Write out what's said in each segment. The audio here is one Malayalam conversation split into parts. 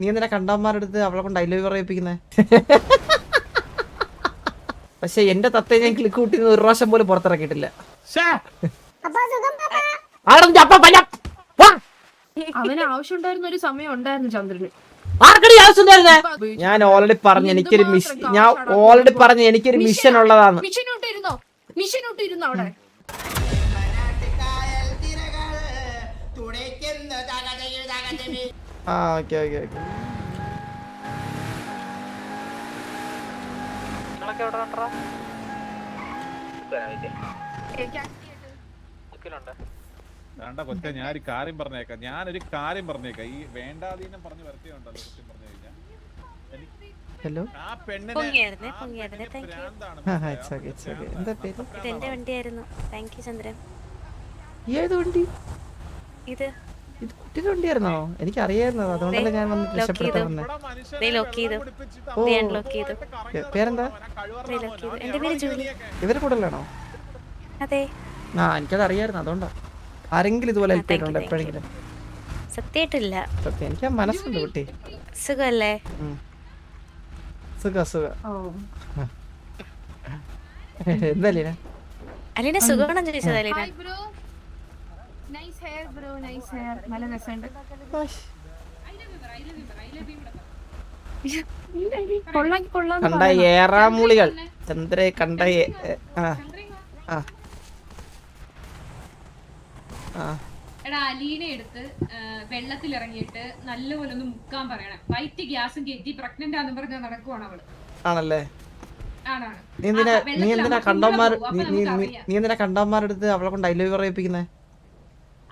നീ എന്തിനാ കണ്ടവന്മാരുടെ അടുത്ത് അവളെ കൊണ്ട് ഡയലോഗ് പറയിപ്പിക്കുന്നേ? പക്ഷെ എന്റെ തത്തയെ ഞാൻ ക്ലിക്ക് കൂട്ടി ഒരു പ്രാവശ്യം പോലും പുറത്തിറക്കിയിട്ടില്ല. അവന് ആവശ്യമുണ്ടായിരുന്ന ഒരു സമയം ഉണ്ടായിരുന്നു ചന്ദ്രന്. ഞാൻ ഓൾറെഡി പറഞ്ഞു എനിക്കൊരു മിഷൻ ഉള്ളതാണ്. മിഷൻ അവിടെ കൊച്ച ഞാനൊരു കാര്യം പറഞ്ഞേക്കാം ഈ വേണ്ടാതീനം പറഞ്ഞു വരത്തിയുണ്ടല്ലോ സത്യം പറഞ്ഞു കഴിഞ്ഞാൽ ഹലോ ആ പെണ്ണിനെ എന്താ പേര്? ഇതെന്റെ വണ്ടിയായിരുന്നു. താങ്ക് യു ചന്ദ്രൻ. ഏത് വണ്ടി? ഇത് കുട്ടിയുടെ വണ്ടിയായിരുന്നോ? എനിക്ക് അറിയായിരുന്നു, അതുകൊണ്ടല്ലേ ഞാൻ വന്ന് രക്ഷപ്പെടുത്താൻ. പേരെന്താ? എന്റെ പേര് ജൂലി. ഇവര് കൂടുതലാണോ? അതെ. എനിക്കത് അറിയായിരുന്നു, അതുകൊണ്ടാ. ആരെങ്കിലും ഇതുപോലെ ഹെൽപ്പ് ചെയ്തിട്ടുണ്ടോ എപ്പോഴെങ്കിലും? സത്യമായിട്ടില്ല. സത്യം, എനിക്ക് മനസ്സുണ്ട് കുട്ടി. സുഖല്ലേ? സുഖ എന്താ ലീന? അലീന സുഖമാണെന്ന് ചോദിച്ചത്. അലീന കണ്ട ഏറാമൂളികൾ ചന്ദ്ര കണ്ട എടാ അലീനെ എടുത്ത് വെള്ളത്തിൽ ഇറങ്ങിയിട്ട് നല്ലപോലെ ഒന്ന് മുക്കാൻ പറയണം. വൈറ്റ് ഗ്യാസും കയറ്റി പ്രഗ്നന്റ് ആണെന്ന് പറഞ്ഞാൽ നടക്കുവാണ് അവള്. ആണല്ലേ? നീ എന്തിനാ കണ്ടവന്മാരുടെ അടുത്ത് അവളെ കൊണ്ട് ഡയലോഗ് പറയിപ്പിക്കുന്നേ?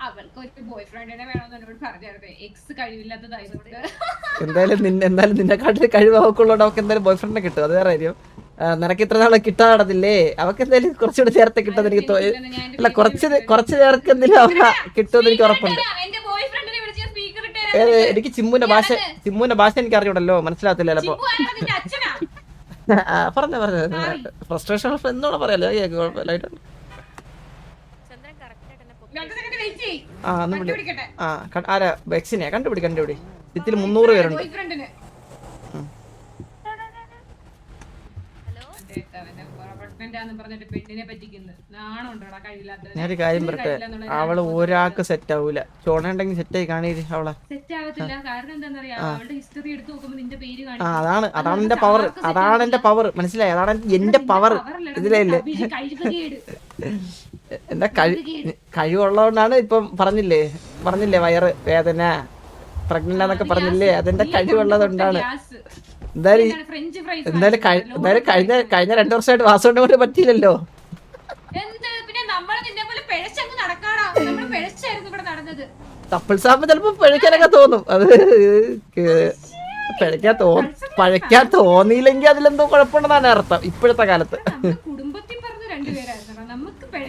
അവൾക്ക് ഒരു ബോയ് ഫ്രണ്ടിനെ വേണമെന്ന് എന്നോട് പറഞ്ഞായിരുന്നു. എക്സ് കഴിവില്ലാത്തതായതുകൊണ്ട് എന്തായാലും നിന്നെ കാട്ടിൽ കഴിവ് അവക്കുള്ളതുകൊണ്ട് അവൾക്ക് എന്തായാലും ബോയ് ഫ്രണ്ടിനെ കിട്ടും. അത് വേറെ കാര്യം. നിനക്ക് ഇത്ര നാളെ കിട്ടാൻ നടന്നില്ലേ? അവക്ക് എന്തായാലും കുറച്ചുകൂടെ ചേർത്ത് കിട്ടുമെന്ന് എനിക്ക് തോന്നി. അല്ല, കുറച്ച് നേർക്ക് എന്തെങ്കിലും അവ കിട്ടുമെന്ന് എനിക്ക് ഉറപ്പുണ്ട്. എനിക്ക് ചിമ്മുന്റെ ഭാഷ എനിക്ക് അറിയൂടല്ലോ, മനസ്സിലാകത്തില്ലല്ലോ. അപ്പൊ പറഞ്ഞു ഫ്രസ്ട്രേഷൻ എന്നോട് പറയാലോ. കുഴപ്പമില്ലായിട്ട് ആരാ ബെക്സിനെയാ? കണ്ടുപിടി. ഇതിൽ 300 പേരുണ്ട്. ഞാനൊരു കാര്യം പറട്ടെ, അവള് ഒരാൾക്ക് സെറ്റ് ആവൂല. ചോണുണ്ടെങ്കിൽ സെറ്റ് ആയി കാണീര് അവളെ. അതാണ് എന്റെ പവർ, മനസ്സിലായി? അതാണ് എന്റെ പവർ. ഇതിലല്ലേ എന്താ കഴിവുള്ളതുകൊണ്ടാണ് ഇപ്പം പറഞ്ഞില്ലേ വയറ് വേദന പ്രഗ്നന്റ് എന്നൊക്കെ പറഞ്ഞില്ലേ? അതെന്റെ കഴിവുള്ളതുകൊണ്ടാണ്. എന്തായാലും കഴിഞ്ഞ 2 വർഷമായിട്ട് വാസോണ്ട് കൊണ്ട് പറ്റിയില്ലല്ലോ. കപ്പിൾസാകുമ്പോ ചിലപ്പോ പിഴയ്ക്കാനൊക്കെ തോന്നും. അത് പഴയ്ക്കാൻ തോന്നിയില്ലെങ്കിൽ അതിലെന്തോ കുഴപ്പമുണ്ടെന്നാണ് അർത്ഥം ഇപ്പോഴത്തെ കാലത്ത്.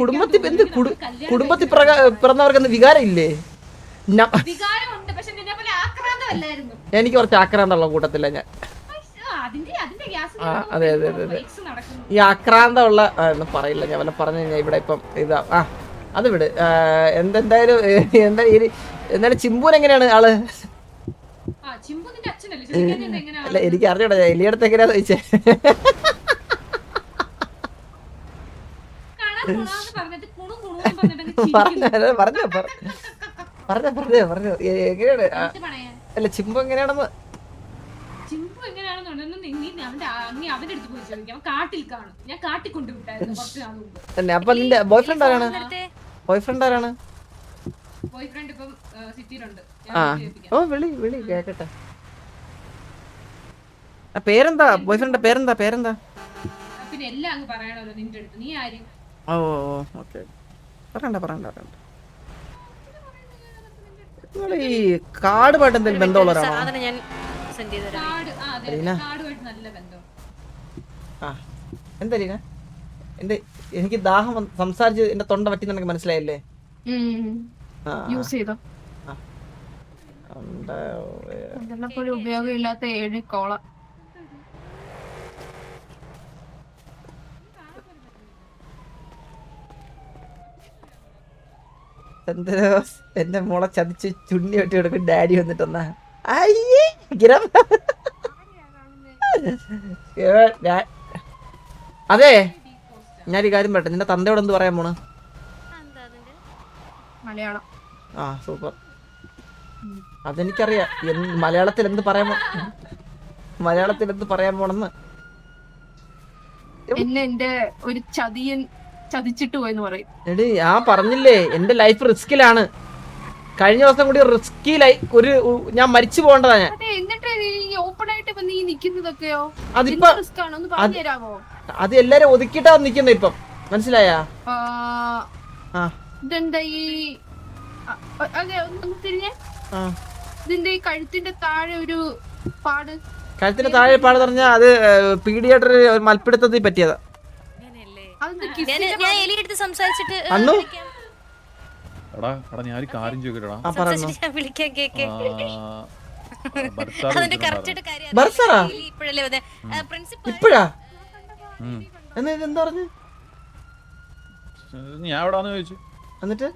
കുടുംബത്തിൽ പിറന്നവർക്കൊന്നും വികാരം ഇല്ലേ? എനിക്ക് കുറച്ച് ആക്രാന്തമുള്ള കൂട്ടത്തില്ല ഞാൻ. അതെ. ഈ ആക്രാന്തമുള്ള ഒന്നും പറയില്ല ഞാൻ. വല്ല പറഞ്ഞു കഴിഞ്ഞാൽ ഇവിടെ ഇപ്പം ഇതാ. അത് വിട്. എന്തായാലും ചിമ്പൂൻ എങ്ങനെയാണ് ആള്? അല്ല, എനിക്ക് അറിഞ്ഞൂടാ എലിയടുത്ത് എങ്ങനെയാന്ന് ചോദിച്ചേ. പറഞ്ഞു എങ്ങനെയാണ്? അല്ല, ചിമ്പു എങ്ങനെയാണെന്ന് തന്നെ. അപ്പൊ നിന്റെ ബോയ് ഫ്രണ്ട് ആരാണ്? വിളി കേക്കട്ടെ. പേരെന്താ? ബോയ് ഫ്രണ്ട് പേരെന്താ? ഓ ഓക്കെ, പറയണ്ട. ഈ കാർഡുമായിട്ട് എന്തെങ്കിലും ബന്ധമുള്ളവരാണോ? എന്താ ലീന? എനിക്ക് ദാഹം സംസാരിച്ച് എന്റെ തൊണ്ട പറ്റി നിനക്ക് മനസ്സിലായില്ലേ? ഉപയോഗമില്ലാത്ത 7 കോള. എന്റെ മോളെ ചതിച്ച് ചുണ്ണി വെട്ടി കൊടുക്കും ഡാഡി വന്നിട്ടെന്നാ. അയ്യേ കിരം അതെ ഞാനൊരു കാര്യം പറയട്ടെ, നിന്റെ തന്തയോട് എന്ത് പറയാൻ പോണ്? മലയാളം. ആ സൂപ്പർ, അതെനിക്കറിയാം. മലയാളത്തിൽ എന്ത് പറയാൻ മലയാളത്തിൽ എന്ത് പറയാൻ പോണെന്ന്. എന്നെ എന്റെ ഒരു ചതിയൻ ചതിച്ചിട്ട് പോയെന്ന് പറയും. എടി ഞാൻ പറഞ്ഞില്ലേ എന്റെ ലൈഫ് റിസ്കിലാണ്. കഴിഞ്ഞ ദിവസം കൂടി ഞാൻ മരിച്ചു പോകേണ്ടതാ ഞാൻ. അതെ, എന്നിട്ട് ഓപ്പൺ ആയിട്ട് ഇപ്പൊ നീ നിക്കുന്നതൊക്കെയോ അതിപ്പോ റിസ്ക് ആണോ ഒന്ന് പറഞ്ഞു തരാമോ? അത് എല്ലാരും ഒതുക്കിട്ടാ നിക്കുന്ന ഇപ്പം, മനസ്സിലായാ? ഇതെന്താ ഈ അതെ ഒന്ന് തിരിഞ്ഞേ. ഇതിന്റെ ഈ കഴുത്തിന്റെ താഴെ ഒരു പാട്. കഴുത്തിന്റെ താഴെ പാട് പറഞ്ഞാൽ അത് പീഡിയാട്രി മൽപ്പിടുത്തത്തിൽ പറ്റിയതാ. ഞാൻ എലിയെടുത്ത് സംസാരിച്ചിട്ട് അണ്ണു എടാ ഞാനൊരു കാര്യം ചോദിക്കട്ടെടാ. ഞാൻ വിളിക്കാൻ കേക്ക്. അതിന്റെ കറക്റ്റ് കാര്യം ബർസറാ ഇപ്പോഴല്ലേ വന്നേ പ്രിൻസിപ്പൽ. ഇപ്പഴാ എന്നാ ഇതെന്താ പറഞ്ഞു? ഞാൻ എവിടാന്ന് ചോദിച്ചു. എന്നിട്ട്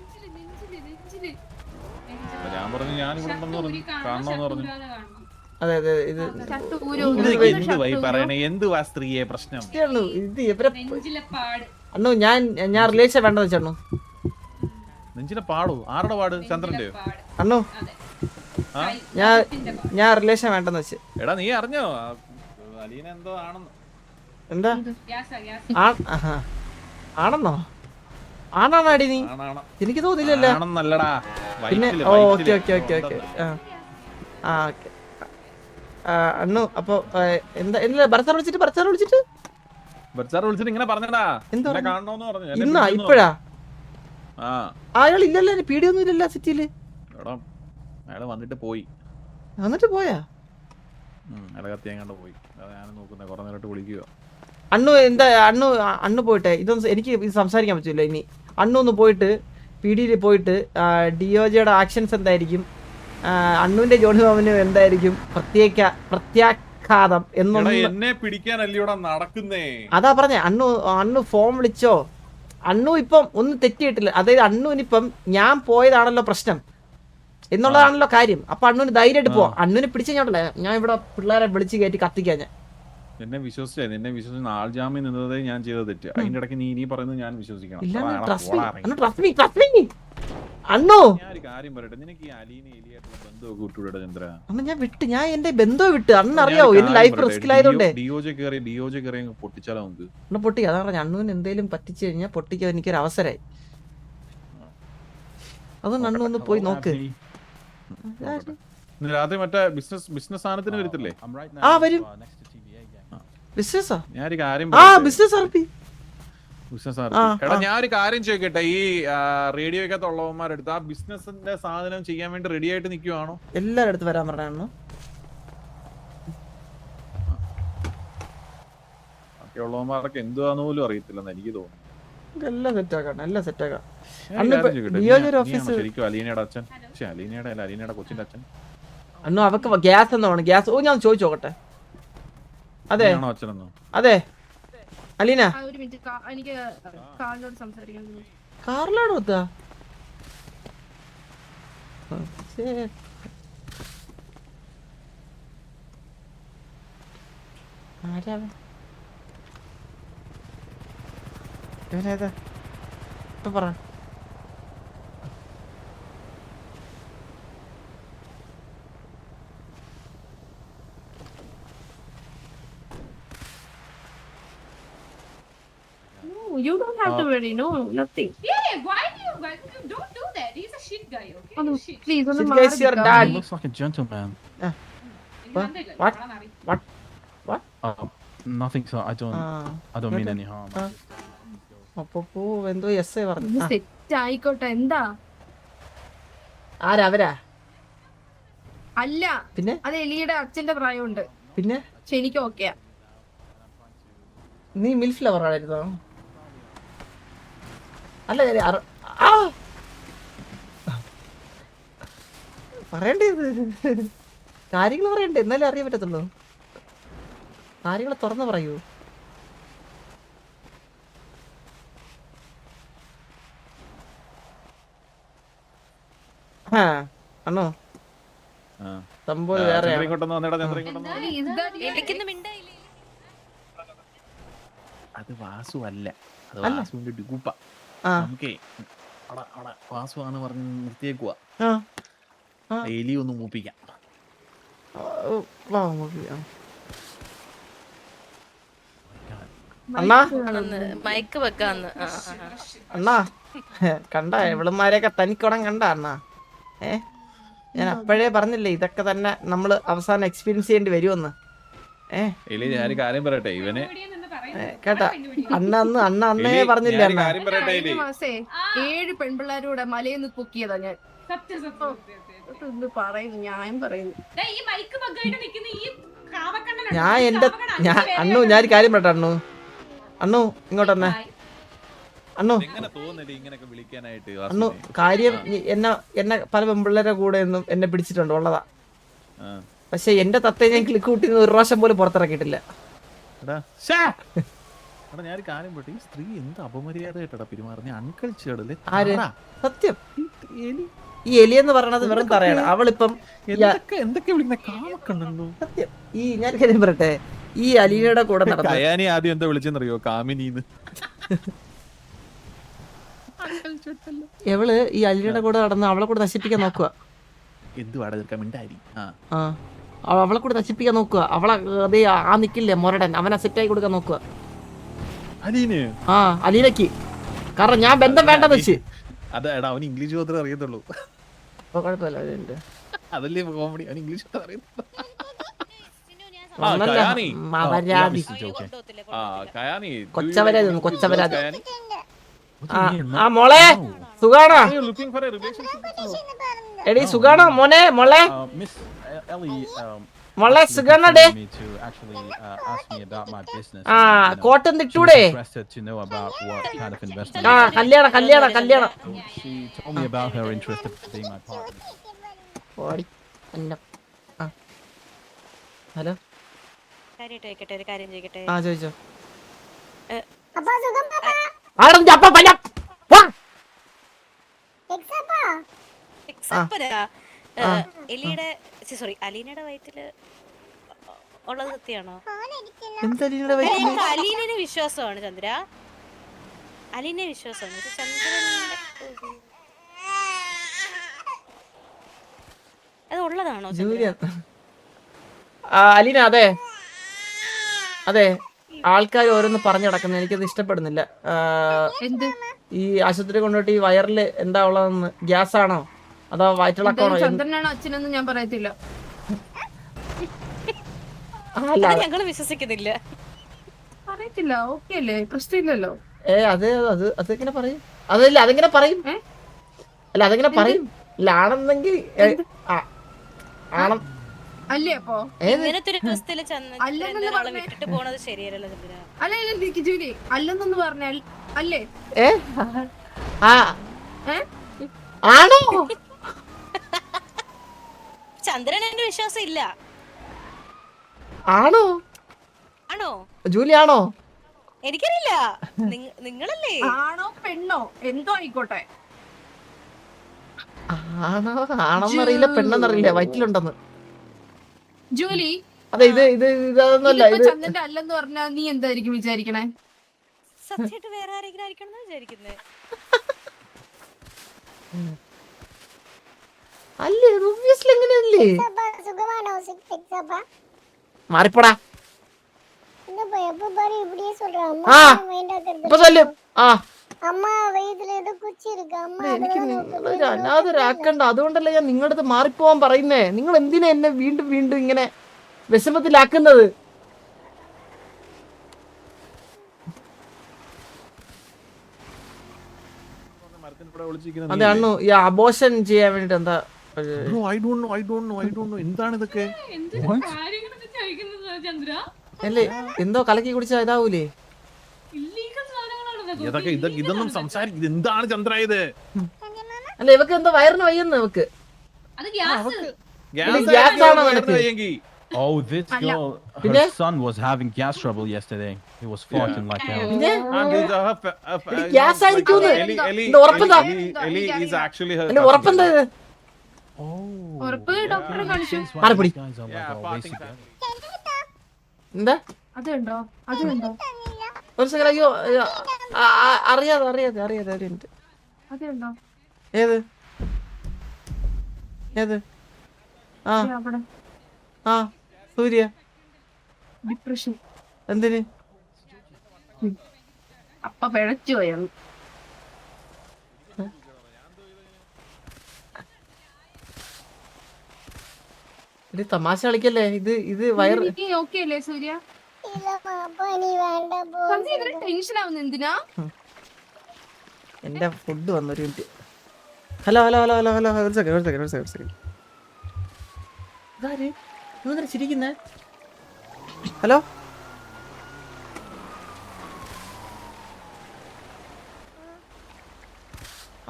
ഞാൻ പറഞ്ഞു ഞാൻ ഇവിടെ ഉണ്ടെന്ന് പറഞ്ഞു, കാണണമെന്ന് പറഞ്ഞു. അതെ അതെ ഇത് പറയണേ എന്തുവാ സ്ത്രീയെ പ്രശ്നം? ഇത് ഇവരെ അണ്ണു ഞാൻ റിലേഷൻ വേണ്ടെന്ന് വെച്ചണ്ണു. നെഞ്ചിലെ പാടോ? ആരുടെ പാട്? ചന്ദ്രന്റെയോ? അണ്ണു ഞാൻ റിലേഷൻ വേണ്ടെന്ന് വെച്ച്. എടാ നീ അറിഞ്ഞോ അലീന എന്തോ ആണെന്ന്? എന്താ ആണെന്നോ? ആണാണോ അടി നീ? എനിക്ക് തോന്നില്ലല്ലോ. പിന്നെ ഓക്കെ ഓക്കെ ഓക്കെ ഓക്കെ ആ ഓക്കെ അണ്ണു. അപ്പൊ എന്താ ഭർത്താവ് വിളിച്ചിട്ട് ഇങ്ങനെ പറഞ്ഞടാ എന്താ കാണണോന്ന് പറഞ്ഞു. ഇന്നാ ഇപ്പഴാ? അയാൾ ഇല്ലല്ലോ, പീടിയൊന്നും ഇല്ലല്ലോ സിറ്റിയില്. അയാള് വന്നിട്ട് പോയി. എന്നിട്ട് പോയാ? അയാളെ കത്തിയാണ്ട് പോയി. ഞാൻ നോക്കുന്ന കുറെ നേരമായിട്ട് വിളിക്കുക. അണ്ണു എന്താ അണ്ണു പോയിട്ടെ ഇതൊന്നും എനിക്ക് ഇത് സംസാരിക്കാൻ പറ്റില്ല ഇനി. അണ്ണു ഒന്ന് പോയിട്ട് പീഡിയിൽ പോയിട്ട് ഡിഒജിയുടെ ആക്ഷൻസ് എന്തായിരിക്കും, അണ്ണുവിന്റെ ജോണി മാമന് എന്തായിരിക്കും പ്രത്യാഘാതം എന്നൊന്നും എന്നെ പിടിക്കാനല്ലയോടാ നടക്കുന്നേ. അതാ പറഞ്ഞേ. അണ്ണു ഫോൺ വിളിച്ചോ? അണ്ണു ഇപ്പം ഒന്നും തെറ്റിയിട്ടില്ല. അതായത് അണ്ണുവിനിപ്പം ഞാൻ പോയതാണല്ലോ പ്രശ്നം എന്നുള്ളതാണല്ലോ കാര്യം. അപ്പൊ അണ്ണുവിന് ധൈര്യമായിട്ട് പോവാം. അണ്ണുവിനെ പിടിച്ചു കഴിഞ്ഞാൽ ഞാൻ ഇവിടെ പിള്ളേരെ വിളിച്ച് കയറ്റി കത്തിക്കാൻ ഞാൻ. നിന്നെ വിശ്വസിച്ച് ആൾ ജാമ്യം നിന്നതേ ഞാൻ ചെയ്ത തെറ്റ്. അതിന്റെ ഇടയ്ക്ക് നീ പറയുന്നത് ഞാൻ വിശ്വസിക്കണം. ഞാനൊരു കാര്യം പറയട്ടെ, നിനക്ക് ഈ അലീന എലിയായിട്ടുള്ള ബന്ധമൊക്കെ വിട്ടുവിട ചന്ദ്ര. ഞാൻ എന്റെ ബന്ധം വിട്ട് അണ്ണറിയാവോ എന്റെ ലൈഫ് റിസ്കിലായതുകൊണ്ട്. ഡിയോജി കയറി പൊട്ടിച്ചാലോ നമുക്ക്? പൊട്ടി അതാ പറഞ്ഞ അണ്ണുവിന് എന്തെങ്കിലും പറ്റിച്ചു കഴിഞ്ഞാൽ പൊട്ടിക്കാൻ എനിക്കൊരു അവസരമായി. അതുകൊണ്ട് അണ്ണു ഒന്ന് പോയി നോക്ക്. രാത്രി മറ്റേ ബിസിനസ് സാധനത്തിന് വരത്തില്ലേ? വരും. ബിസിനസ്സാ? ഞാനൊരു കാര്യം എടാ ഞാനൊരു കാര്യം ചോദിക്കട്ടെ, ഈ റേഡിയോക്കകത്ത് ഉള്ളവന്മാരെടുത്ത് ആ ബിസിനസിന്റെ സാധനം ചെയ്യാൻ വേണ്ടി റെഡി ആയിട്ട് നിൽക്കുവാണോ? എല്ലാരും അടുത്ത് വരാൻ പറഞ്ഞു. ബാക്കിയുള്ളവന്മാരൊക്കെ എന്തുവാന്ന് പോലും അറിയത്തില്ലെന്ന് എനിക്ക് തോന്നുന്നു. എല്ലാം സെറ്റാക്കാം. ശരിക്കും അലീനയുടെ അച്ഛൻ, പക്ഷെ അലീനയുടെ കൊച്ചിന്റെ അച്ഛൻ അണ്ണു അവക്ക് ഗ്യാസ് എന്നാണ്. ഗ്യാസ് ഞാൻ ചോദിച്ചു നോക്കട്ടെ. അതെ അച്ഛനെന്നോ? അതെ അലീന ഒരു മിനിറ്റ് എനിക്ക് കാറിനോട് സംസാരിക്കാൻ. കാറിലാണോ എത്താ? ഇപ്പൊ പറ. You don't have to worry, no, nothing. Yeah, why do you don't do that? He's a shit guy, okay? Oh, Shit. please, This guy is your dad. He looks like a gentleman. What? Nothing, sir. I don't mean any harm. അപ്പോ എന്തോ എസ് പറഞ്ഞു. സെറ്റ് ആയിക്കോട്ടെ. എന്താ അവരാ? അല്ല, പിന്നെ അത് എലിയുടെ അച്ഛന്റെ പ്രായമുണ്ട്. പിന്നെ പക്ഷെ എനിക്ക് ഓക്കെയാ. നീ മിൽഫ് ലവർ ആയിരുന്നോ? അല്ല പറയണ്ടത് കാര്യങ്ങൾ പറയണ്ടേ, എന്നാലേ അറിയാൻ പറ്റത്തുള്ളൂ. കാര്യങ്ങൾ തുറന്നു പറയൂ. അണ്ണോ സംഭവം വേറെ ഇങ്ങോട്ടൊന്ന് വന്നേടാ, ചന്ദ്ര ഇങ്ങോട്ടൊന്ന് വന്നേ. എനിക്കൊന്നും മിണ്ടായില്ലേ അത് വാസു അല്ല, അത് വാസുവിന്റെ ഡ്യൂപ്പ. നമുക്കേ അവിടെ വാസുവാന്ന് പറഞ്ഞ് നിർത്തിയേക്കുവാ. എലി ഒന്ന് മൂപ്പിക്കാം. അണ്ണാ മയക്ക് വെക്കാന്ന് അണ്ണാ കണ്ട ഇവളുമാരെയൊക്കെ തനിക്കുടം കണ്ട അണ്ണാ. ഞാൻ അപ്പോഴേ പറഞ്ഞില്ലേ ഇതൊക്കെ തന്നെ നമ്മള് അവസാനം എക്സ്പീരിയൻസ് ചെയ്യേണ്ടി വരുമെന്ന്. എലി ഞാൻ കാര്യം പറയട്ടെ, ഇവന് കേട്ടാ അണ്ണ അന്നേ പറഞ്ഞില്ലേ അണ്ണ. കാര്യം പറയട്ടെ എലി, 7 പെൺപിള്ളേരൂടെ മലയിൽ നിന്ന് പൊക്കിയതാ ഞാൻ. പറയുന്നു ഞാൻ പറയുന്നു ഞാൻ കാര്യം പറയട്ടെ അണ്ണു ഇങ്ങോട്ടെ എങ്ങനെ തോന്നുന്നില്ല ഇങ്ങനെയൊക്കെ വിളിക്കാനായിട്ട്? അണ്ണു കാര്യം എന്നെ പല പെൺപിള്ളേരുടെ കൂടെ ഒന്നും എന്നെ പിടിച്ചിട്ടുണ്ട് ഉള്ളതാ. പക്ഷെ എന്റെ തത്തയെ ഞാൻ ക്ലിക്ക് കൂട്ടി ഒരു പ്രാവശ്യം പോലും പുറത്തിറക്കിയിട്ടില്ല. ഞാൻ കാര്യം പറയട്ടെ, ഈ സ്ത്രീ എന്ത് അപമര്യാദയായിട്ടാ പെരുമാറുന്ന? അങ്കിൾ ചേടല്ലേ ആര്? സത്യം ഈ എലി എന്ന് പറയണത് വെറും പറയാണ്. അവളിപ്പം എന്തൊക്കെ വിളിക്കുന്ന കാമക്കണ്ണു. സത്യം ഈ ഞാൻ കാര്യം പറയട്ടെ, ഈ അലീനയുടെ കൂടെ നടന്ന കയാനി ആദ്യം എന്താ വിളിച്ചെന്നറിയോ? കാമിനിന്ന്. എവള് ഈ അലീനയുടെ കൂടെ നടന്ന് അവളെ കൂടെ നശിപ്പിക്കാൻ നോക്കുക. എന്തുവാടാ ചെറുക്കാൻ മിണ്ടായി? അവളെ കൂടെ നശിപ്പിക്കാൻ നോക്കുക. അവളെ അതേ ആ നിക്കില്ലേ മൊരടൻ, അവനെ സെറ്റായി കൊടുക്കാൻ നോക്കുക. അലീനക്ക് കാരണം ഞാൻ ബന്ധം വേണ്ടെന്ന് വെച്ച്. അതാ അവന് ഇംഗ്ലീഷ് മാത്രമേ അറിയത്തുള്ളൂ. കുഴപ്പമില്ല അതല്ലേ കോമഡി, അവൻ ഇംഗ്ലീഷ് അറിയത്തുള്ളൂ. കൊച്ചവരാതി ആ മോളെ സുഖാണോ? എടി സുഖാണോ മോനെ? മോളെ മോളെ സുഖാണോടെ? കോട്ടം തിട്ടൂടെ? കല്യാണം ഹലോ ഒരു കാര്യം ചോദിക്കട്ടെ? ആ ചോദിച്ചോ. എലിയുടെ സോറി അലീനയുടെ വയറ്റില് ഉള്ളത് സത്യാണോ? അലീനന് വിശ്വാസമാണ് ചന്ദ്ര, അലീനെ വിശ്വാസമാണ്. ചന്ദ്രന്റെ അത് ഉള്ളതാണോ അലീന? അതെ ആൾക്കാർ ഓരോന്ന് പറഞ്ഞു നടക്കുന്നത് എനിക്കത് ഇഷ്ടപ്പെടുന്നില്ല. ഈ ആശുപത്രി കൊണ്ടുപോയിട്ട് ഈ വയറില് എന്താ ഉള്ളതെന്ന്, ഗ്യാസ് ആണോ അതോ വയറ്റിളക്കാണോ? ചന്ദ്രനാണോ അച്ഛനൊന്നും ഞാൻ പറയത്തില്ല. ഞങ്ങള് വിശ്വസിക്കുന്നില്ല. പറയത്തില്ല. ഓക്കെ അല്ലേ? പ്രശ്നമില്ലല്ലോ. അതെങ്ങനെ പറയും? അതല്ല അതെങ്ങനെ പറയും? അല്ല അതെങ്ങനെ പറയും? അല്ല ആണെന്നെങ്കിൽ ആണം അല്ലേ? അപ്പൊ ഇങ്ങനത്തെ ഒരു ക്രിസ്ത്യയില് വിട്ടിട്ട് പോണത് ശരിയല്ലല്ലോ ചന്ദ്ര. അല്ല ജൂലി അല്ലെന്നൊന്ന് പറഞ്ഞാൽ അല്ലേ? ആണോ? ചന്ദ്രൻ എന്റെ വിശ്വാസം ഇല്ല. ആണോ? ആണോ ജൂലി ആണോ? എനിക്കറിയില്ല. നിങ്ങളല്ലേ? ആണോ പെണ്ണോ എന്തോ ആയിക്കോട്ടെ. ആണോന്നറിയില്ല പെണ്ണെന്നറിയില്ല, വയറ്റിലുണ്ടെന്ന്. ജൂലി അതെ ഇതൊന്നുമല്ല. ഇത് ചന്ദ്രന്റെ അല്ലെന്ന് പറഞ്ഞാ നീ എന്തായിരിക്കും വിചാരിക്കണേ? സത്യമായിട്ട് വേറെ ആരെങ്കിലും ആയിരിക്കണം വിചാരിക്കുന്നേ. അല്ലേ ഒബ്വിയസ്ലി എങ്ങനെയല്ലേ? മാറിപ്പോടാ. എനിക്ക് അനാഥരാക്കണ്ട, അതുകൊണ്ടല്ലേ ഞാൻ നിങ്ങളുടെ അടുത്ത് മാറിപ്പോവാൻ പറയുന്നേ. നിങ്ങൾ എന്തിനാ എന്നെ വീണ്ടും വീണ്ടും ഇങ്ങനെ വിഷമത്തിലാക്കുന്നത്? അതെ അണ്ണു ഈ അബോഷൻ ചെയ്യാൻ വേണ്ടിട്ട് എന്താ? എന്താണ് ഇതൊക്കെ? അല്ലേ എന്തോ കലക്കി കുടിച്ചാ ഇതാവൂലേ? ഇതൊന്നും സംസാരിക്കും. എന്താണ് ചന്ദ്ര ഇത്? അല്ല ഇവക്ക് എന്തോ വയറിന് വയ്യുന്നു. ഇവക്ക് ഗ്യാസ് ആണോ നിനക്ക്? Oh, this girl, her son was having gas trouble yesterday. He was farting like hell. Gas ആയിരിക്കും. ഉറപ്പെന്താ? ഉറപ്പ് ഡോക്ടറെ കാണിച്ചു. That's why Arapudi. these guys are like Yeah, all parting basic. family. എന്താ അതുണ്ടോ അതുണ്ടോ ഒരു സെക്കൻഡ് അയ്യോ അയ്യോ. അറിയാതെ അറിയാതെ അറിയാതെ ഒരു മിനിറ്റ്. അതുണ്ടോ ഏത് ഏത് ആ അവിടെ ആ സൂര്യ ഡിപ്രഷൻ. എന്തിന് അപ്പ പിഴച്ചു പോയാണ്. ഇത് തമാശ കളിക്കല്ലേ ഇത് ഇത് വയറ് ഓക്കെ അല്ലേ സൂര്യ? ടെൻഷൻ ആവുന്ന എന്തിനാ? എന്റെ ഫുഡ് വന്നു ഒരു minute. Hello hello hello hello hello ഒരു സെക്കൻഡ് ഒരു സെക്കൻഡ് ഒരു സെക്കൻഡ് ഒരു സെക്കൻഡ്. ഇതാര് ഇവന്തിനാ ചിരിക്കുന്നേ? ഹലോ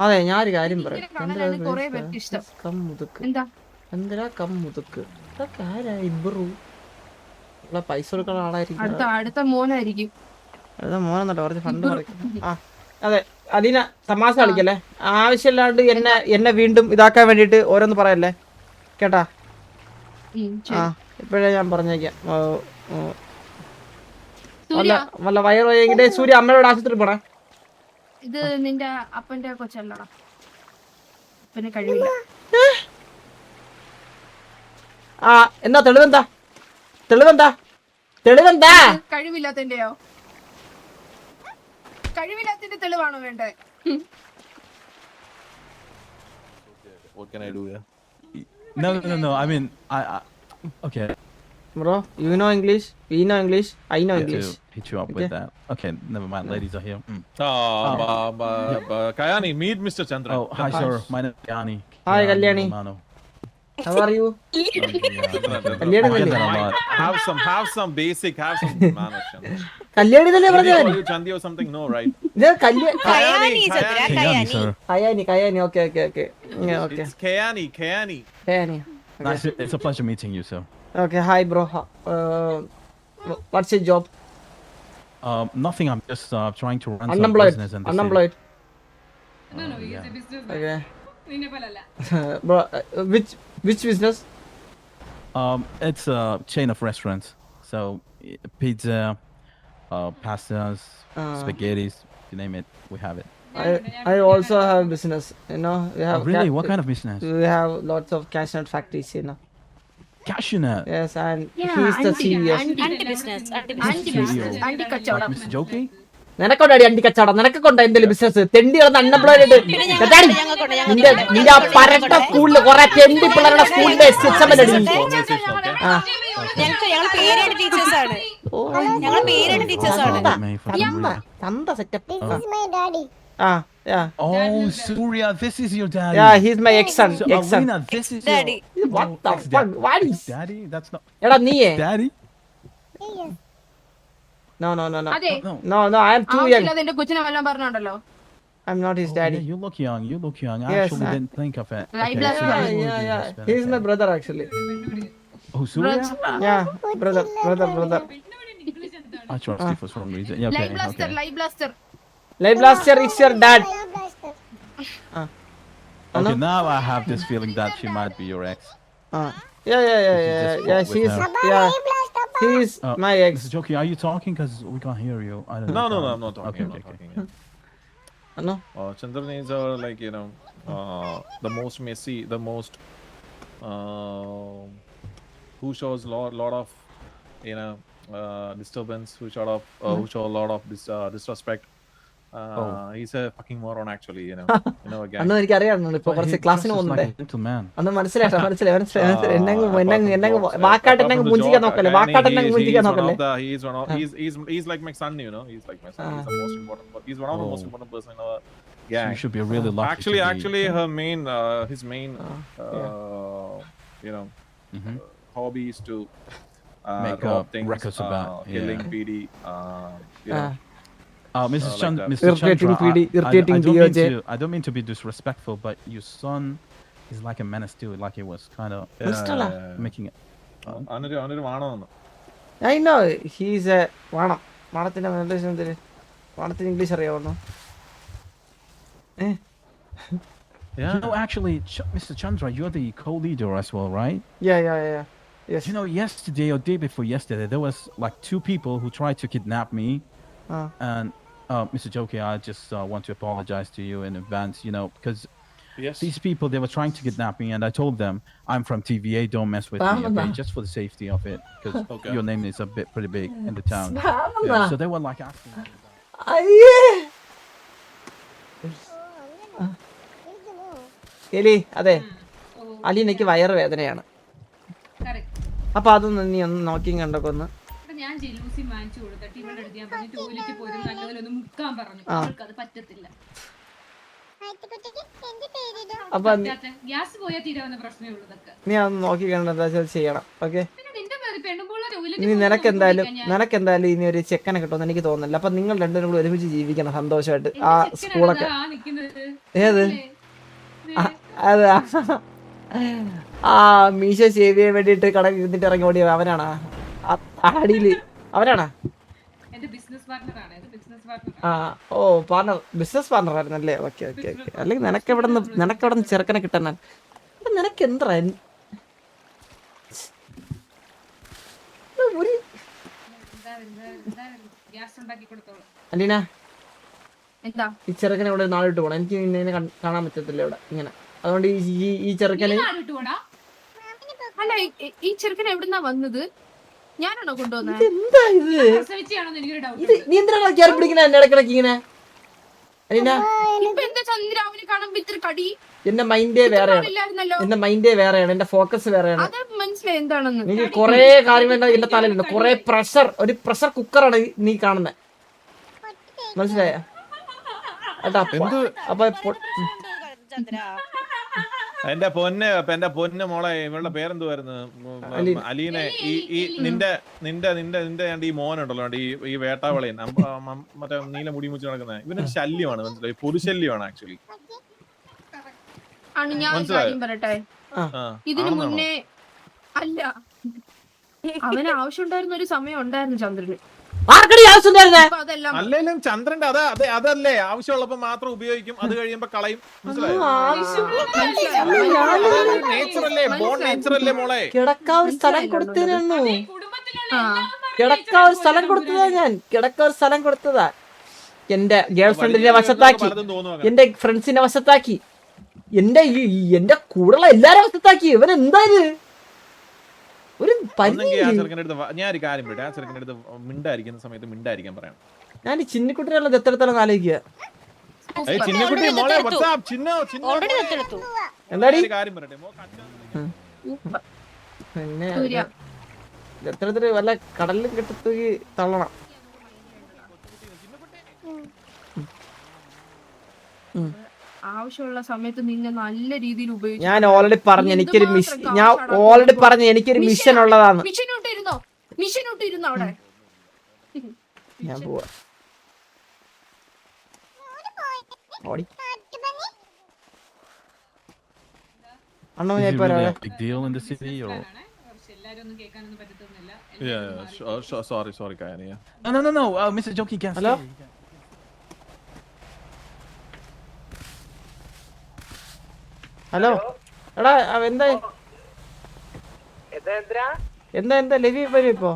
അതെ ഞാനൊരു കാര്യം പറയാം. കാണാനാണ് കുറേ പേർക്ക് ഇഷ്ടം. കമ്മുതുക്ക് എന്താ എന്തിനാ കമ്മുതുക്ക് ഇതൊക്കെ ആരാ ഇബ്രു ഉള്ള പൈസ കൊടുക്കുന്ന ആളായിരിക്കും. അടുത്ത മോനായിരിക്കും. അതാ മോനെന്നോട്ടെ കുറച്ച് ഫണ്ട് പറയും. ആ അതെ അലീന തമാശ കളിക്കല്ലേ, ആവശ്യമില്ലാണ്ട് എന്നെ വീണ്ടും ഇതാക്കാൻ വേണ്ടിയിട്ട് ഓരോന്ന് പറയല്ലേ കേട്ടാ. ആ ഇപ്പോഴേ ഞാൻ പറഞ്ഞേക്കാം. വല്ല വയറോയെങ്കിലേ സൂര്യ അമ്മയോട് ആശുപത്രി പോണേ. ഇത് നിന്റെ അപ്പന്റെ കൊച്ചല്ലടാ, അപ്പന് കഴിവില്ല. ആ എന്താ തെളിവെന്താ തെളിവെന്താ തെളിവെന്താ? കഴിവില്ലാത്തന്റെയോ? കഴിവില്ലാത്തതിന്റെ തെളിവാണോ വേണ്ടേ? What can I do here? No. I mean, okay. Bro, you know English, we know English, I know English. To hit you up with that. Okay, never mind. Ladies are here. Kayani, meet Mr. Chandran. Oh, hi, sir. My name is Kalyani. Hi, Kalyani. Romano. How are you? I get that a lot. Have some basic, have some manners. Chandran. Kalyani തന്നെ Did he പറഞ്ഞത്. call you Chandi or something? No, right? ഇത് Kayani Satya Kalyani, Kayani. sir. Kayani okay okay okay okay It's Kayani. Kayani. Nice. It's a pleasure meeting you, sir. Okay, hi bro. What's your job? Nothing. I'm just trying to run some Unemployed. business in the Unemployed. No, he is a business. Okay. നിന്നെ പോലല്ല. Bro, which business? It's a chain of restaurants. So pizza, pastas, spaghettis, you name it, we have it. I also have business. You know, we have. Oh, really? What kind of business? We have lots of cashew nut factories. You know. Cashew nut. Yes, and Yeah, he is the auntie, CEO. Auntie business auntie കച്ചവടം. Mr. Jokey? നിനക്കൊണ്ടാടി അണ്ടി കച്ചവടം, നിനക്കൊണ്ട എന്തെങ്കിലും ബിസിനസ്? തെണ്ടി വന്ന് അൺഎംപ്ലോയിഡ് നിന്റെ ആ പരട്ട സ്കൂളില് കൊറേ തെണ്ടി പിള്ളേരുടെ സ്കൂളിന്റെ സിസ്റ്റം Conversation, okay? ഞങ്ങൾ പേരായിട്ട് ടീച്ചേഴ്സ് ആണ്. ഞങ്ങൾ പേരായിട്ട് ടീച്ചേഴ്സ് ആണ്. ചന്ത setup. Oh, Surya, this is your daddy. Yeah, he's my ex-son. So, Ex-son. Alina, this is Daddy. What the fuck? What is? Daddy? That's not എടാ നീയേ? daddy. No. അതെ, No. No, I am too young. നിന്റെ കൊച്ചിനെ വല്ലതും പറഞ്ഞോണ്ടല്ലോ. I'm not his Oh, daddy. yeah, you look young. I Yes, actually didn't think of it. Right, Okay, left, so right. you will be Yeah. husband, He's my okay. brother actually. Oh, Surya? Yeah, brother. I trust you for some reason. Yeah, okay, live blaster, okay. Live blaster. Live Blaster is your dad. Okay, now I have this feeling that she might be your ex. Yeah. just She's with he's Oh, my ex. Mr. Jokey, are you talking? Because we can't hear you. I don't know. No, I'm not talking. Okay, I'm not okay. talking. Yeah. No. Chandran is like, you know, the most messy, the most who shows lot of, you know, disturbance, who show a lot of disrespect. He's a fucking moron actually, you know. You know, a guy. അന്ന് എനിക്ക് അറിയാം ഇപ്പൊ But കുറച്ച് he ക്ലാസ്സിന് dresses പോകുന്നുണ്ടേ. like a gentleman. അന്ന് മനസ്സിലായി എന്നെ Apart വാക്കാട്ട് from എന്നെ the മുഞ്ചിക്കാൻ joke, നോക്കല്ലേ, Kayani, വാക്കാട്ട് എന്നെ മുഞ്ചിക്കാൻ he's one നോക്കല്ലേ. of the, he's like my son, you know. He's like my son. He's the most important. He's one of the most Oh. important person in our So gang. you should be really lucky. Actually, his main, you know, Mhm. hobby is to Make rob things, records about, killing yeah. PD, you know. Mrs. like Chandra, that. Mr. Irritating Chandra, PD, irritating DOJ. I don't mean to be disrespectful, but your son is like a menace too. Like he was kind of Installa. making it. അവനൊരു വാണമെന്ന്. I know he's a വാണത്തിന്റെ വാണത്തിന് ഇംഗ്ലീഷ് അറിയാവുന്നു. Yeah. You know, actually, Mr. Chandra, you're the co-leader as well, right? Yeah. Yes. You know, yesterday or day before yesterday, there was like 2 people who tried to kidnap me. And Mr. Joki, I just want to apologize to you in advance, you know, because Yes. these people, they were trying to kidnap me, and I told them, I'm from TVA, don't mess with me, okay? Just for the safety of it, because Okay. your name is pretty big in the town. Spanna. So they were like asking me. അയ്യേ എലി അതെ അലീനയ്ക്ക് വയറ് വേദനയാണ്. കറക്റ്റ്. അപ്പൊ അതൊന്ന് നീ ഒന്ന് നോക്കിയും കണ്ടൊക്കെ ഒന്ന്. ഞാൻ ജലൂസി വാങ്ങിച്ചു കൊടുത്തിട്ട് ഇവളുടെ അടുത്ത് ഞാൻ പറഞ്ഞു ടോയ്ലറ്റിൽ പോരും നല്ലപോലെ ഒന്ന് മുക്കാൻ പറഞ്ഞു. അവൾക്ക് അത് പറ്റത്തില്ല. അപ്പൊ ഗ്യാസ് പോയാൽ തീരാവുന്ന പ്രശ്നമേ ഉള്ളൂ ഇതൊക്കെ. നീ അതൊന്ന് നോക്കി കണ്ട എന്താ വെച്ചാൽ ചെയ്യണം. ഓക്കെ, പിന്നെ നിന്റെ പെണ്ണുമ്പോൾ ഇനി നിനക്കെന്തായാലും ഇനി ഒരു ചെക്കനെ കിട്ടുമെന്ന് എനിക്ക് തോന്നുന്നില്ല. അപ്പൊ നിങ്ങൾ രണ്ടുപേരും കൂടി ഒരുമിച്ച് ജീവിക്കണം സന്തോഷമായിട്ട്. ആ സ്കൂളൊക്കെ ഏത് അത് ആ മീശ സേവ് ചെയ്യാൻ വേണ്ടിട്ട് കട ഇരുന്നിട്ട് ഇറങ്ങി ഓടിയ അവനാണാ ആടിയില് അവനാണാ? ആ ഓ പാർട്ണർ, ബിസിനസ് പാർട്ണർ ആയിരുന്നല്ലേ? ഓക്കെ. അല്ലെങ്കിൽ നിനക്കെവിടെ നിന്ന് ചെറുക്കനെ കിട്ടാൻ നിനക്ക് എന്താ അലീന എന്താ ഈ ചെറുക്കനെ ഇവിടെ നാളിട്ട് പോകണം. എനിക്ക് നിന്നെ കാണാൻ പറ്റത്തില്ല ഇവിടെ ഇങ്ങനെ. അതുകൊണ്ട് ഈ ചെറുക്കനെ അല്ല ഈ ചെറുക്കൻ എവിടുന്നാ വന്നത്? ഞാനാണോ കൊണ്ടുവന്നത്? എന്താ ഇത്? നീ എന്തിനാണ് കയറി പിടിക്കണ എന്നെ ഇടക്കിടക്ക് ഇങ്ങനെ? അലീന ഇപ്പൊ എന്താ ചന്ദ്ര അവന് കാണുമ്പോ ഇത്ര കടി? എന്റെ മൈൻഡേ വേറെയാണ്, എന്റെ ഫോക്കസ് വേറെയാണ്. അത് മനസ്സിലായി എന്താണെന്ന്. നീ കൊറേ കാര്യങ്ങൾ എന്റെ തലയിലുണ്ട്, കൊറേ പ്രഷർ, ഒരു പ്രഷർ കുക്കറാണ് നീ കാണുന്നത്, മനസ്സിലായ? അപ്പൊ ചന്ദ്ര എന്റെ പൊന്ന് മോളെ, ഇവളുടെ പേരെന്തുവായിരുന്നു? അലീനെ. ഈ നിന്റെ ഈ മോനുണ്ടല്ലോ, ഈ വേട്ടാവളയൻ, മറ്റേ നീല മുടി മുച്ച് നടക്കുന്ന ഇവനൊരു ശല്യമാണ്, മനസ്സിലായി? പൊതുശല്യമാണ് ആക്ച്വലി. ഞാൻ കാര്യം പറയട്ടെ, ഇതിനു മുന്നേ അല്ല അവന് ആവശ്യമുണ്ടായിരുന്ന ഒരു സമയം ഉണ്ടായിരുന്നു ചന്ദ്രന്. അല്ലെങ്കിലും ചന്ദ്രന്റെ അതല്ലേ ആവശ്യമുള്ളപ്പോ മാത്രം ഉപയോഗിക്കും, അത് കഴിയുമ്പോ കളയും, മനസ്സിലായോ? നേച്ചറല്ലേ, ബോൺ നേച്ചറല്ലേ മോളെ. കിടക്കാവൊരു സ്ഥലം കൊടുത്തതാ എന്റെ ഗേൾ ഫ്രണ്ടിനെ വശത്താക്കി, എന്റെ ഫ്രണ്ട്സിനെ വശത്താക്കി, എന്റെ കൂടെയുള്ള എല്ലാരും വശത്താക്കി. ഇവൻ എന്താ ഇത്? ഒരു ഞാൻ ഒരു കാര്യം പറയട്ടെ, ആ ചെറുക്കൻ്റെ അടുത്ത് മിണ്ടായിരിക്കുന്ന സമയത്ത് മിണ്ടായിരിക്കാൻ പറയണം. ഞാൻ ഈ ചിന്നിക്കുട്ടിയുള്ള ദത്തെടുത്തോളം ആലോചിക്കുക. എന്താടി കാര്യം പറയട്ടെ, പിന്നെ ദത്തെടുത്തിട്ട് വല്ല കടലിലും കെട്ടി തള്ളണം. ആവശ്യമുള്ള സമയത്ത് നിന്നെ നല്ല രീതിയിൽ ഉപയോഗിച്ചു. ഞാൻ ഓൾറെഡി പറഞ്ഞു എനിക്കൊരു മിഷൻ ഉള്ളതാണ്. മിഷനോട്ടിരുന്നോ അവിടെ? ഞാൻ പോവാ. ഓടി അണ്ണോ, ഞാൻ ഇപ്പൊ Big deal in the city or? Yeah, sorry, Kayani. No. Mr. Joki, can Hello? Hello എടാ, എന്താ ലവി വരും ഇപ്പോ?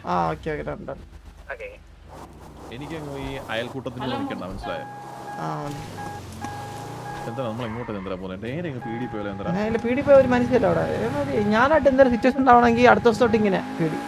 ആ ഓക്കെ. എനിക്ക് ഈ അയൽക്കൂട്ടത്തിൽ നിൽക്കണ്ട, മനസ്സിലായോ? എന്താ നമ്മൾ എങ്ങോട്ട് എന്താ പോലെ നേരെ പീടി പോയാലോ? എന്താ പീടി പോയ ഒരു മനുഷ്യല്ല അവിടെ. ഞാനായിട്ട് എന്തെങ്കിലും സിറ്റുവേഷൻ ഉണ്ടാവണമെങ്കിൽ അടുത്ത ദിവസം തൊട്ട് ഇങ്ങനെ പീടി